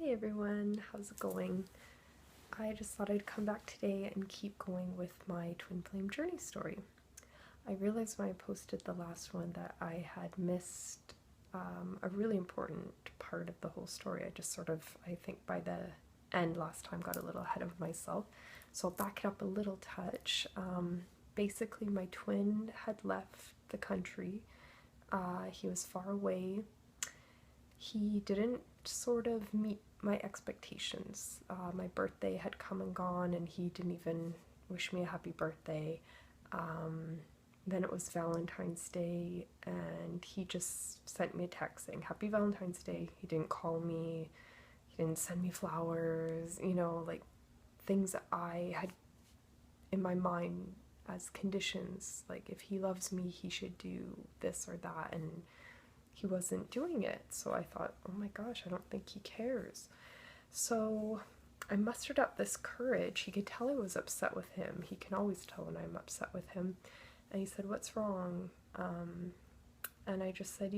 Hey everyone, how's it going? I just thought I'd come back today and keep going with my twin flame journey story. I realized when I posted the last one that I had missed a really important part of the whole story. I just sort of, I think by the end last time, got a little ahead of myself. So I'll back it up a little touch. Basically, my twin had left the country. He was far away. He didn't sort of meet my expectations. My birthday had come and gone, and he didn't even wish me a happy birthday. Then it was Valentine's Day, and he just sent me a text saying, Happy Valentine's Day. He didn't call me, he didn't send me flowers, like things that I had in my mind as conditions. Like, if he loves me, he should do this or that, and he wasn't doing it. So I thought, oh my gosh, I don't think he cares. So I mustered up this courage. He could tell I was upset with him. He can always tell when I'm upset with him. And he said, what's wrong? And I just said,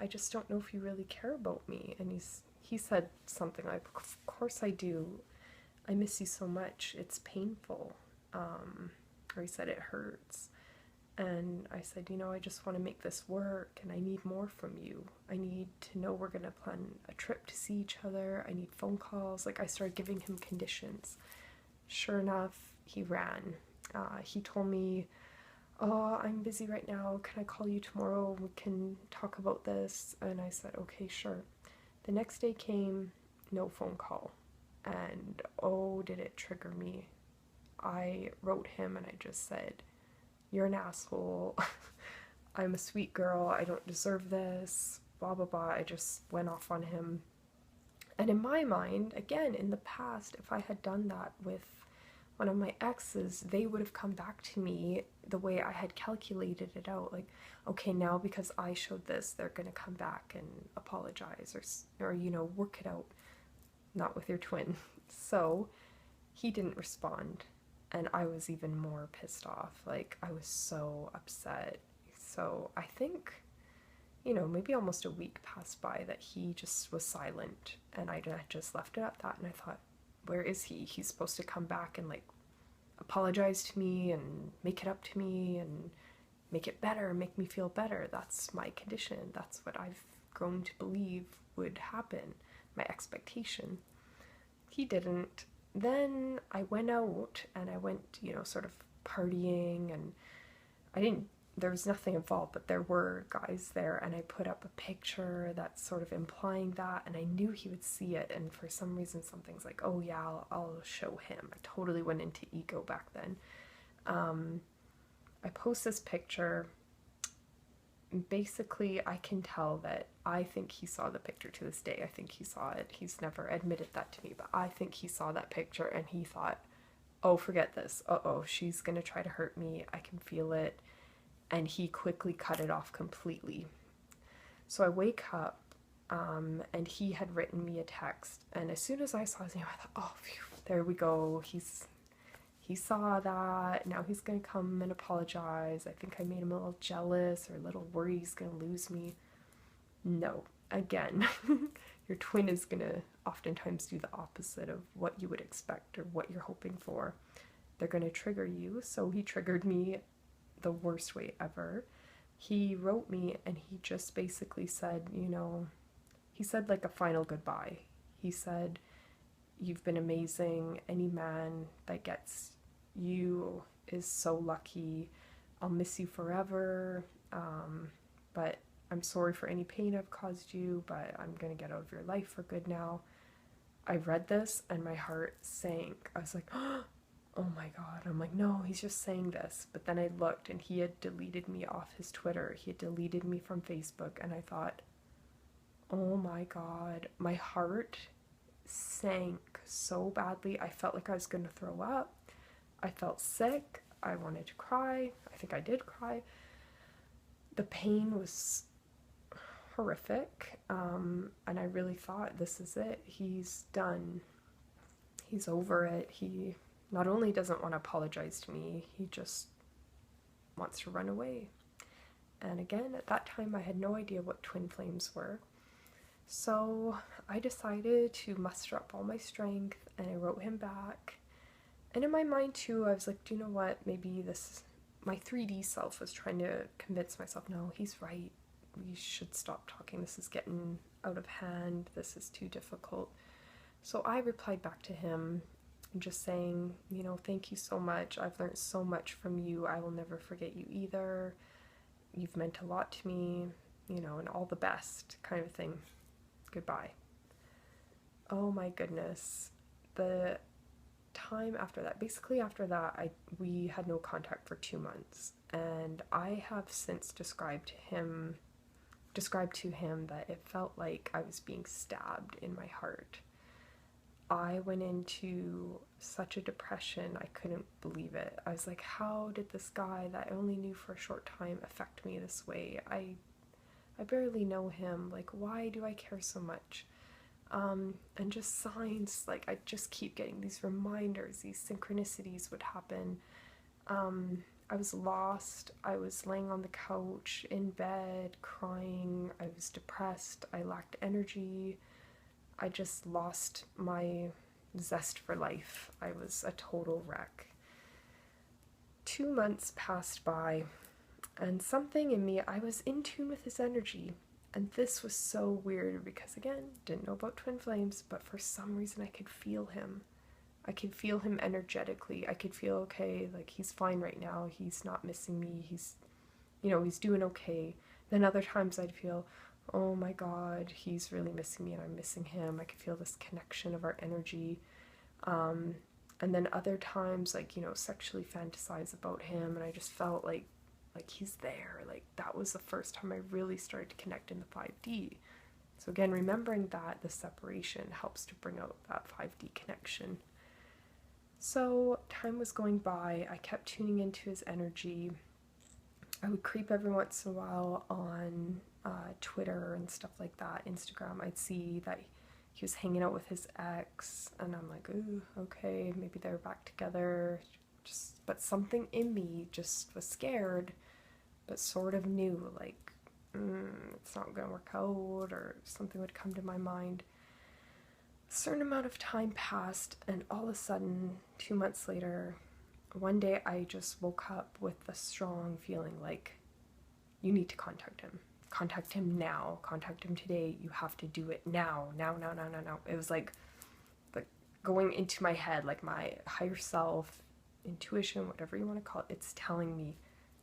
I just don't know if you really care about me. And he said something like, of course I do. I miss you so much. It's painful. Or he said, it hurts. And I said, I just want to make this work, and I need more from you. I need to know we're going to plan a trip to see each other. I need phone calls. Like, I started giving him conditions. Sure enough, he ran. He told me, oh, I'm busy right now. Can I call you tomorrow? We can talk about this. And I said, okay, sure. The next day came, no phone call. And oh, did it trigger me. I wrote him and I just said, you're an asshole. I'm a sweet girl. I don't deserve this. Blah, blah, blah. I just went off on him. And in my mind, again, in the past, if I had done that with one of my exes, they would have come back to me the way I had calculated it out. Like, okay, now because I showed this, they're going to come back and apologize or work it out. Not with your twin. So he didn't respond. And I was even more pissed off. Like, I was so upset. So I think, maybe almost a week passed by that he just was silent. And I just left it at that. And I thought, where is he? He's supposed to come back and, like, apologize to me and make it up to me and make it better, make me feel better. That's my condition. That's what I've grown to believe would happen. My expectation. He didn't. Then I went out and I went, sort of partying, and there was nothing involved, but there were guys there, and I put up a picture that's sort of implying that, and I knew he would see it, and for some reason something's like, oh yeah, I'll show him. I totally went into ego back then. I post this picture. Basically, I can tell that I think he saw the picture to this day. I think he saw it. He's never admitted that to me, but I think he saw that picture and he thought, oh, forget this. Uh-oh, she's gonna try to hurt me. I can feel it. And he quickly cut it off completely. So I wake up, and he had written me a text. And as soon as I saw his name, I thought, oh, phew, there we go. He saw that, now he's gonna come and apologize. I think I made him a little jealous or a little worried he's gonna lose me. No, again, your twin is gonna oftentimes do the opposite of what you would expect or what you're hoping for. They're gonna trigger you, so he triggered me the worst way ever. He wrote me and he just basically said, he said like a final goodbye. He said, you've been amazing. Any man that gets you is so lucky. I'll miss you forever. But I'm sorry for any pain I've caused you, but I'm gonna get out of your life for good now. I read this and my heart sank. I was like, oh my God. I'm like, no, he's just saying this. But then I looked and he had deleted me off his Twitter. He had deleted me from Facebook, and I thought, oh my God, my heart sank so badly. I felt like I was going to throw up. I felt sick. I wanted to cry. I think I did cry. The pain was horrific, and I really thought, this is it. He's done. He's over it. He not only doesn't want to apologize to me, he just wants to run away. And again, at that time, I had no idea what twin flames were. So I decided to muster up all my strength and I wrote him back. And in my mind too, I was like, do you know what? Maybe this, my 3D self was trying to convince myself, no, he's right. We should stop talking. This is getting out of hand. This is too difficult. So I replied back to him just saying, thank you so much. I've learned so much from you. I will never forget you either. You've meant a lot to me, and all the best kind of thing. Goodbye. Oh my goodness. The time after that, basically after that, we had no contact for 2 months, and I have since described to him that it felt like I was being stabbed in my heart. I went into such a depression, I couldn't believe it. I was like, how did this guy that I only knew for a short time affect me this way? I barely know him. Like, why do I care so much? And just signs, like, I just keep getting these reminders, these synchronicities would happen. I was lost. I was laying on the couch, in bed, crying. I was depressed. I lacked energy. I just lost my zest for life. I was a total wreck. 2 months passed by, and something in me, I was in tune with his energy. And this was so weird because, again, didn't know about twin flames, but for some reason I could feel him. I could feel him energetically. I could feel, okay, like, he's fine right now. He's not missing me. He's doing okay. Then other times I'd feel, oh my God, he's really missing me and I'm missing him. I could feel this connection of our energy. And then other times, like, sexually fantasize about him, and I just felt like he's there. Like, that was the first time I really started to connect in the 5D. So again, remembering that the separation helps to bring out that 5D connection. So time was going by. I kept tuning into his energy. I would creep every once in a while on Twitter and stuff like that, Instagram. I'd see that he was hanging out with his ex, and I'm like, ooh, okay, maybe they're back together. But something in me just was scared, but sort of knew, like, it's not gonna work out, or something would come to my mind. A certain amount of time passed, and all of a sudden, 2 months later, one day I just woke up with a strong feeling like, you need to contact him. Contact him now. Contact him today. You have to do it now. Now. It was like going into my head, like my higher self, intuition, whatever you want to call it, it's telling me,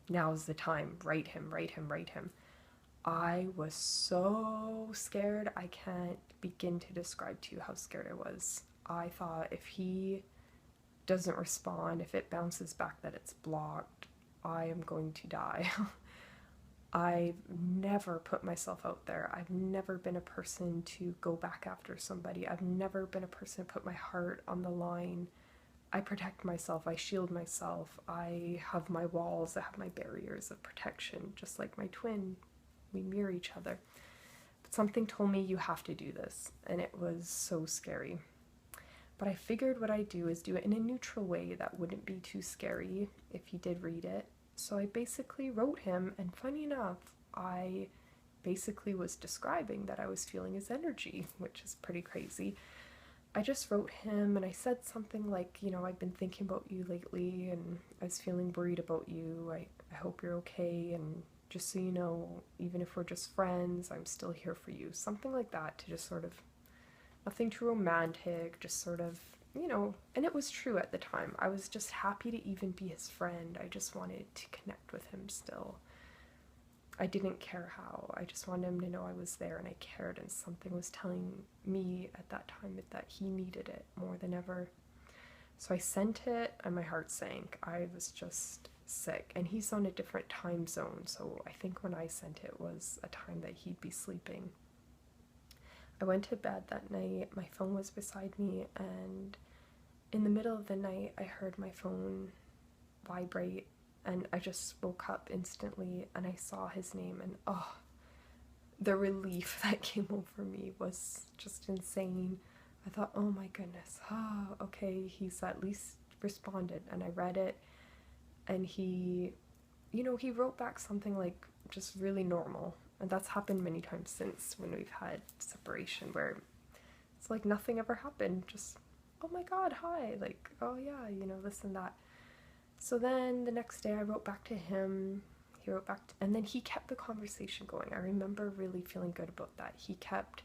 now's the time. Write him. I was so scared. I can't begin to describe to you how scared I was. I thought, if he doesn't respond, if it bounces back that it's blocked, I am going to die. I've never put myself out there. I've never been a person to go back after somebody. I've never been a person to put my heart on the line. I protect myself. I shield myself. I have my walls. I have my barriers of protection, just like my twin. We mirror each other. But something told me, you have to do this, and it was so scary. But I figured what I'd do is do it in a neutral way that wouldn't be too scary if he did read it. So I basically wrote him, and funny enough, I basically was describing that I was feeling his energy, which is pretty crazy. I just wrote him, and I said something like, I've been thinking about you lately, and I was feeling worried about you. I hope you're okay, and just so you know, even if we're just friends, I'm still here for you. Something like that, to just sort of, nothing too romantic, just sort of, and it was true at the time. I was just happy to even be his friend. I just wanted to connect with him still. I didn't care how. I just wanted him to know I was there and I cared, and something was telling me at that time that he needed it more than ever. So I sent it, and my heart sank. I was just sick, and he's on a different time zone, so I think when I sent it was a time that he'd be sleeping. I went to bed that night, my phone was beside me, and in the middle of the night I heard my phone vibrate, and I just woke up instantly, and I saw his name, and the relief that came over me was just insane. I thought, oh my goodness, okay, he's at least responded. And I read it, and he wrote back something like, just really normal. And that's happened many times since when we've had separation, where it's like nothing ever happened. Just, oh my God, hi. Like, oh yeah, you know, this and that. So then the next day I wrote back to him. He wrote back, and then he kept the conversation going. I remember really feeling good about that. He kept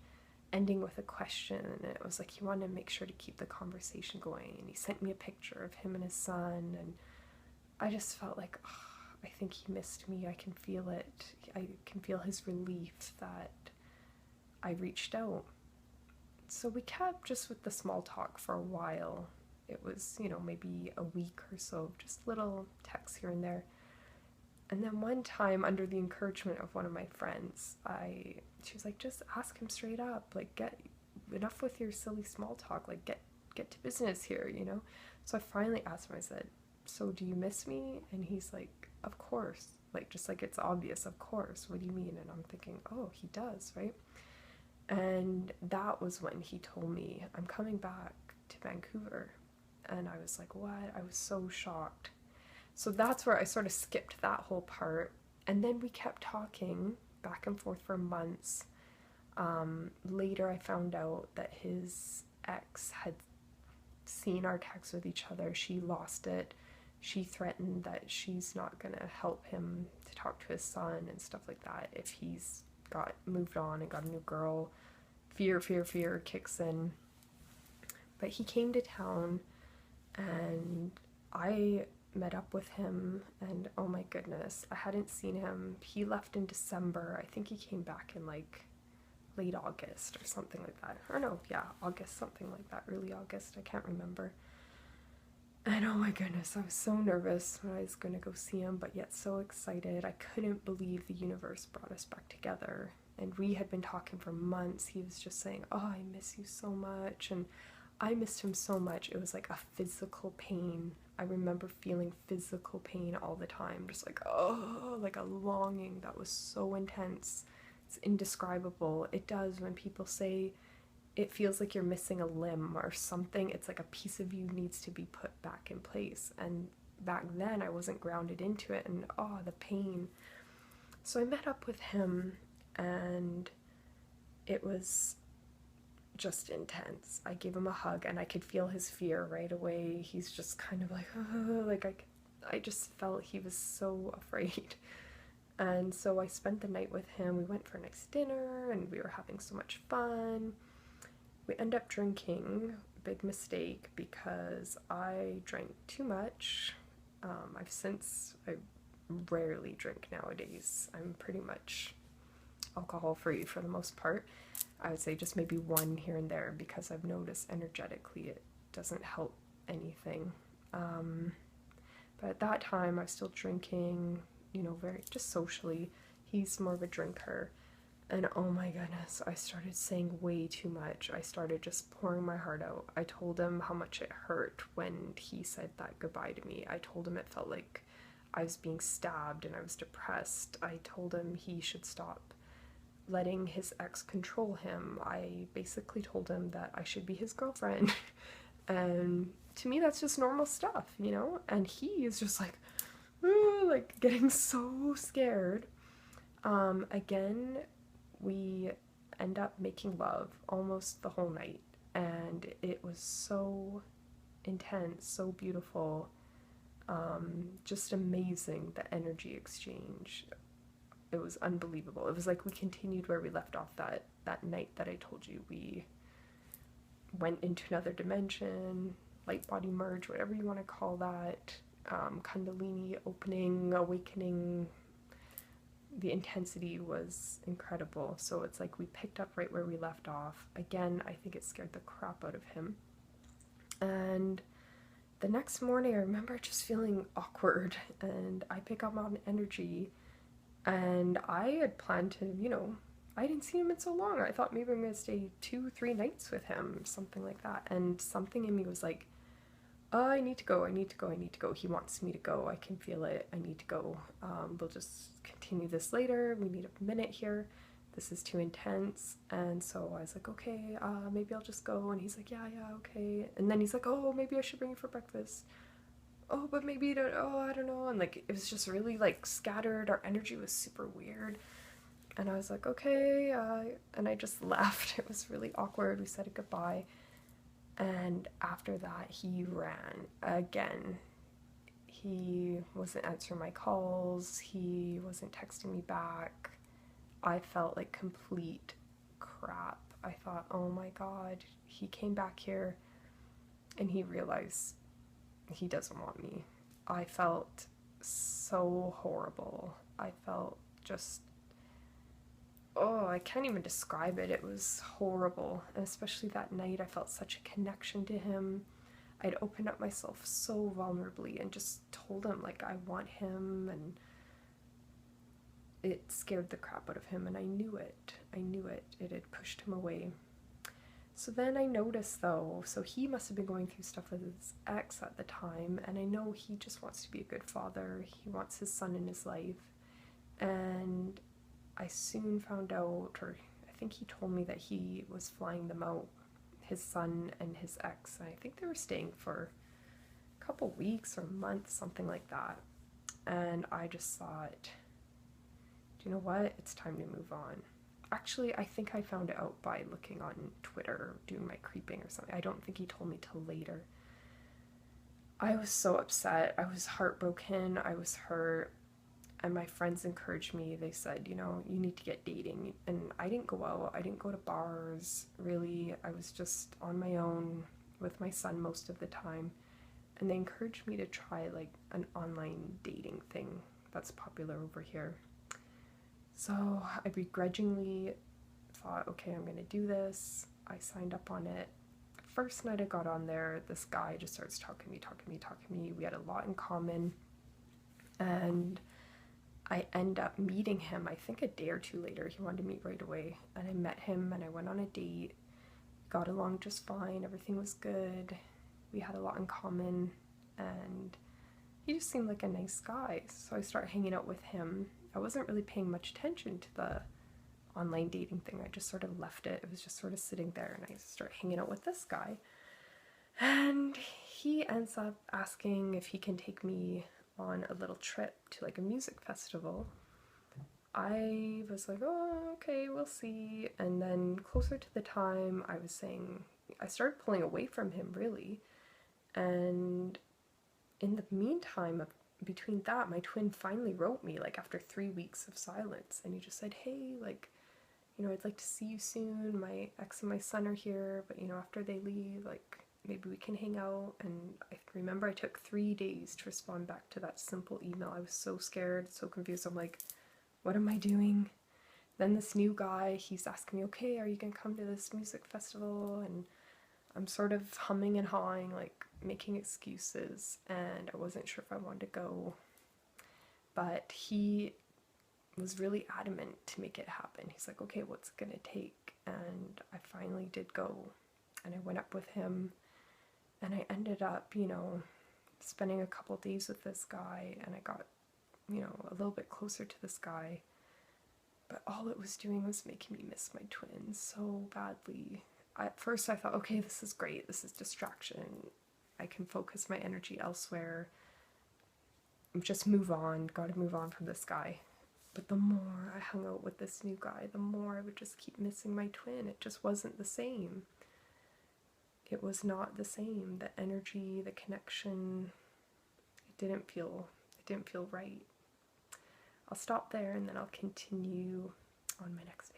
ending with a question, and it was like he wanted to make sure to keep the conversation going. And he sent me a picture of him and his son, and I just felt like, oh, I think he missed me. I can feel it. I can feel his relief that I reached out. So we kept just with the small talk for a while. It was, you know, maybe a week or so, just little texts here and there. And then one time, under the encouragement of one of my friends, she was like, just ask him straight up, like, get enough with your silly small talk, like, get to business here, you know? So I finally asked him, I said, so do you miss me? And he's like, of course. Like, just like it's obvious, of course. What do you mean? And I'm thinking, oh, he does, right? And that was when he told me, I'm coming back to Vancouver. And I was like, what? I was so shocked. So that's where I sort of skipped that whole part. And then we kept talking back and forth for months. Later I found out that his ex had seen our texts with each other. She lost it. She threatened that she's not gonna help him to talk to his son and stuff like that if he's got moved on and got a new girl. Fear kicks in. But he came to town, and I met up with him, and oh my goodness, I hadn't seen him. He left in December. I think he came back in like late August or something like that. Or no, yeah, August, something like that, early August, I can't remember. And oh my goodness, I was so nervous when I was going to go see him, but yet so excited. I couldn't believe the universe brought us back together. And we had been talking for months. He was just saying, oh, I miss you so much. And I missed him so much. It was like a physical pain. I remember feeling physical pain all the time. Just like, oh, like a longing that was so intense. It's indescribable. It does when people say it feels like you're missing a limb or something. It's like a piece of you needs to be put back in place. And back then I wasn't grounded into it, and oh, the pain. So I met up with him, and it was just intense. I gave him a hug, and I could feel his fear right away. He's just kind of like, oh, like I just felt he was so afraid. And so I spent the night with him. We went for a nice dinner, and we were having so much fun. We ended up drinking, big mistake, because I drank too much. I rarely drink nowadays. I'm pretty much alcohol free for the most part. I would say just maybe one here and there, because I've noticed energetically it doesn't help anything. But at that time I was still drinking, you know, very just socially. He's more of a drinker. And oh my goodness, I started saying way too much. I started just pouring my heart out. I told him how much it hurt when he said that goodbye to me. I told him it felt like I was being stabbed and I was depressed. I told him he should stop letting his ex control him. I basically told him that I should be his girlfriend. And to me, that's just normal stuff, you know? And he is just like, ooh, like getting so scared. Again, we end up making love almost the whole night, and it was so intense, so beautiful, just amazing, the energy exchange. It was unbelievable. It was like we continued where we left off that night that I told you. We went into another dimension, light body merge, whatever you want to call that, Kundalini opening, awakening. The intensity was incredible. So it's like we picked up right where we left off. Again, I think it scared the crap out of him. And the next morning, I remember just feeling awkward, and I pick up on energy, and I had planned to, you know, I didn't see him in so long. I thought maybe I'm going to stay 2-3 nights with him, something like that. And something in me was like, oh, I need to go. He wants me to go. I can feel it. I need to go. We'll just continue this later. We need a minute here. This is too intense. And so I was like, okay, maybe I'll just go. And he's like, yeah, okay. And then he's like, oh, maybe I should bring you for breakfast. Oh, but maybe, I don't know. And like, it was just really like scattered. Our energy was super weird. And I was like, okay, and I just left. It was really awkward. We said goodbye. And after that, he ran again. He wasn't answering my calls. He wasn't texting me back. I felt like complete crap. I thought, oh my God, he came back here and he realized he doesn't want me. I felt so horrible. I felt just, oh, I can't even describe it. It was horrible. And especially that night, I felt such a connection to him. I'd opened up myself so vulnerably and just told him, like, I want him, and it scared the crap out of him, and I knew it. I knew it. It had pushed him away. So then I noticed, though, so he must have been going through stuff with his ex at the time, and I know he just wants to be a good father. He wants his son in his life. And I soon found out, or I think he told me that he was flying them out, his son and his ex. And I think they were staying for a couple weeks or months, something like that. And I just thought, do you know what? It's time to move on. Actually, I think I found it out by looking on Twitter, doing my creeping or something. I don't think he told me till later. I was so upset. I was heartbroken. I was hurt. And my friends encouraged me. They said, you know, you need to get dating. And I didn't go out. I didn't go to bars, really. I was just on my own with my son most of the time. And they encouraged me to try like an online dating thing that's popular over here. So I begrudgingly thought, okay, I'm going to do this. I signed up on it. First night I got on there, this guy just starts talking to me. We had a lot in common. And I end up meeting him, I think a day or two later. He wanted to meet right away. And I met him and I went on a date. Got along just fine. Everything was good. We had a lot in common. And he just seemed like a nice guy. So I started hanging out with him. I wasn't really paying much attention to the online dating thing. I just sort of left it. It was just sort of sitting there, and I started hanging out with this guy. And he ends up asking if he can take me on a little trip to like a music festival. I was like, oh, okay, we'll see. And then closer to the time, I started pulling away from him, really. And in the meantime, between that, my twin finally wrote me, like, after 3 weeks of silence, and he just said, hey, like, you know, I'd like to see you soon. My ex and my son are here, but, you know, after they leave, like, maybe we can hang out. And I remember I took 3 days to respond back to that simple email. I was so scared, so confused. I'm like, what am I doing? Then this new guy, he's asking me, okay, are you gonna come to this music festival? And I'm sort of humming and hawing, like making excuses, and I wasn't sure if I wanted to go. But he was really adamant to make it happen. He's like, okay, what's it gonna take? And I finally did go, and I went up with him, and I ended up, you know, spending a couple days with this guy, and I got, you know, a little bit closer to this guy. But all it was doing was making me miss my twins so badly. At first I thought, okay, this is great, this is distraction, I can focus my energy elsewhere, just move on, gotta move on from this guy. But the more I hung out with this new guy, the more I would just keep missing my twin. It just wasn't the same. It was not the same. The energy, the connection, it didn't feel right. I'll stop there and then I'll continue on my next